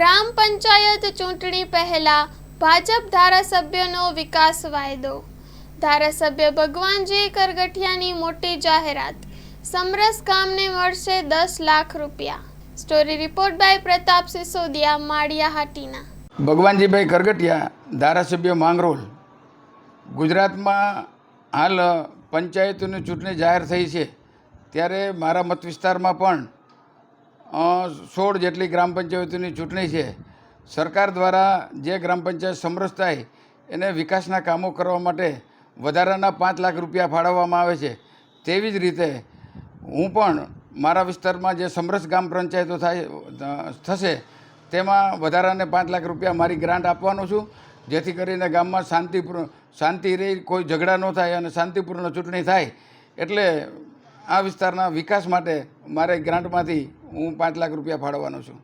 ગ્રામ પંચાયત ચૂંટણી પહેલા ભાજપ ધારાસભ્યનો વિકાસ વાયદો. ધારાસભ્ય ભગવાનજી કરગઠિયાની મોટી જાહેરાત. સમરસ ગામને મળશે 10 લાખ રૂપિયા. Story report by Pratap Sisodiya, Maliya Hatina. Bhagwanjibhai Kargathiya, ધારાસભ્ય માંગરોળ. ગુજરાતમાં હાલ પંચાયતોની ચૂંટણી જાહેર થઈ છે, ત્યારે મારા મત વિસ્તારમાં પણ 16 જેટલી ગ્રામ પંચાયતોની ચૂંટણી છે. સરકાર દ્વારા જે ગ્રામ પંચાયત સમરસ થાય એને વિકાસના કામો કરવા માટે વધારાના 5 લાખ રૂપિયા ફાળવવામાં આવે છે. તેવી જ રીતે હું પણ મારા વિસ્તારમાં જે સમરસ ગ્રામ પંચાયતો થશે તેમાં વધારાને 5 લાખ રૂપિયા મારી ગ્રાન્ટ આપવાનો છું, જેથી કરીને ગામમાં શાંતિ રહી, કોઈ ઝઘડા ન થાય અને શાંતિપૂર્ણ ચૂંટણી થાય. એટલે આ વિસ્તારના વિકાસ માટે મારે ગ્રાન્ટમાંથી હું 5 લાખ રૂપિયા ફાળવવાનો છું.